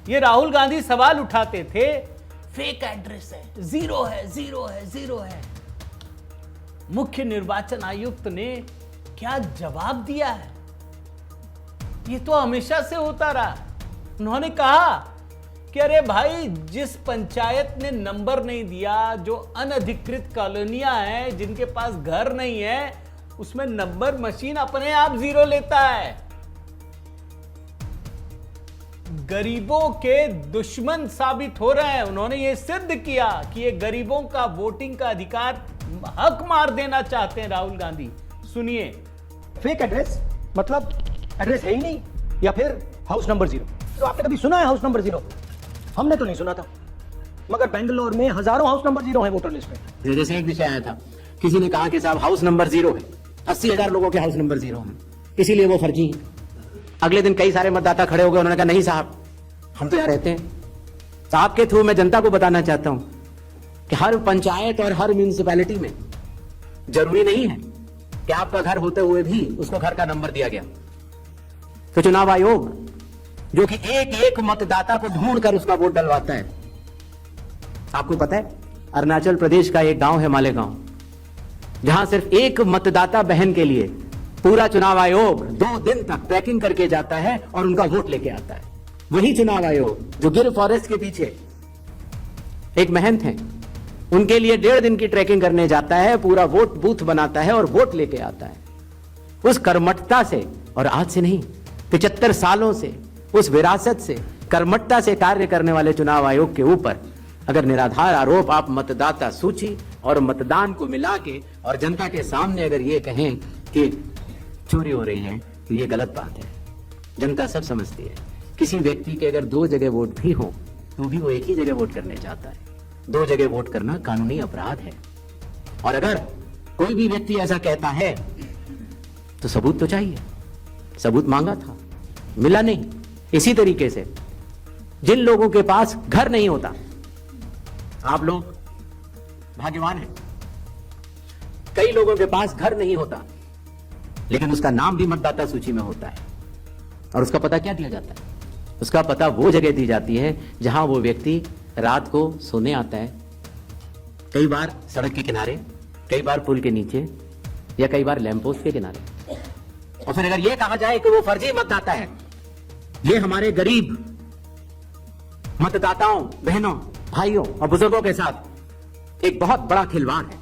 ये राहुल गांधी सवाल उठाते थे फेक एड्रेस है, जीरो है, जीरो है, जीरो है। मुख्य निर्वाचन आयुक्त ने क्या जवाब दिया है? ये तो हमेशा से होता रहा। उन्होंने कहा कि अरे भाई, जिस पंचायत ने नंबर नहीं दिया, जो अनधिकृत कॉलोनियां हैं, जिनके पास घर नहीं है, उसमें नंबर मशीन अपने आप जीरो लेता है। गरीबों के दुश्मन साबित हो रहे हैं। उन्होंने यह सिद्ध किया कि ये गरीबों का वोटिंग का अधिकार हक मार देना चाहते हैं राहुल गांधी। सुनिए। फेक एड्रेस मतलब एड्रेस है ही नहीं, या फिर हाउस नंबर 0। तो आपने कभी सुना है हाउस नंबर 0? हमने तो नहीं सुना था, मगर बेंगलोर में हजारों हाउस नंबर 0 है वोटर लिस्ट में। जैसे एक विषय आया था, किसी ने कहा कि साहब हाउस नंबर 0 है, 80,000 लोगों के हाउस नंबर 0 है, इसीलिए वो फर्जी है। अगले दिन कई सारे मतदाता खड़े हो गए, उन्होंने कहा नहीं साहब, हम तो यहाँ रहते हैं। साहब के थ्रू मैं जनता को बताना चाहता हूं कि हर पंचायत और हर म्यूनिसिपैलिटी में जरूरी नहीं है कि आपका घर होते हुए भी उसको घर का नंबर दिया गया। तो चुनाव आयोग जो कि एक एक मतदाता को ढूंढ कर उसका वोट डलवाता है। आपको पता है, अरुणाचल प्रदेश का एक गांव है मालेगांव, जहां सिर्फ एक मतदाता बहन के लिए पूरा चुनाव आयोग 2 दिन तक ट्रैकिंग करके जाता है और उनका वोट लेके आता है। वही चुनाव आयोग जो गिर फॉरेस्ट के पीछे एक महंत है, उनके लिए 1.5 दिन की ट्रैकिंग करने जाता है, पूरा वोट बूथ बनाता है और वोट लेके आता है। उस कर्मठता से, और आज से नहीं, 75 सालों से, उस विरासत से, कर्मठता से कार्य करने वाले चुनाव आयोग के ऊपर अगर निराधार आरोप आप मतदाता सूची और मतदान को मिला के और जनता के सामने अगर ये कहें कि चोरी हो रही है, तो ये गलत बात है। जनता सब समझती है। किसी व्यक्ति के अगर 2 जगह वोट भी हो तो भी वो एक ही जगह वोट करने चाहता है। 2 जगह वोट करना कानूनी अपराध है। और अगर कोई भी व्यक्ति ऐसा कहता है तो सबूत तो चाहिए। सबूत मांगा था, मिला नहीं। इसी तरीके से जिन लोगों के पास घर नहीं होता, आप लोग भाग्यवान हैं। कई लोगों के पास घर नहीं होता, लेकिन उसका नाम भी मतदाता सूची में होता है। और उसका पता क्या दिया जाता है? उसका पता वो जगह दी जाती है जहां वो व्यक्ति रात को सोने आता है, कई बार सड़क के किनारे, कई बार पुल के नीचे, या कई बार लैंप पोस्ट के किनारे। और फिर अगर ये कहा जाए कि वो फर्जी मतदाता है, ये हमारे गरीब मतदाताओं, बहनों, भाइयों और बुजुर्गों के साथ एक बहुत बड़ा खिलवाड़ है।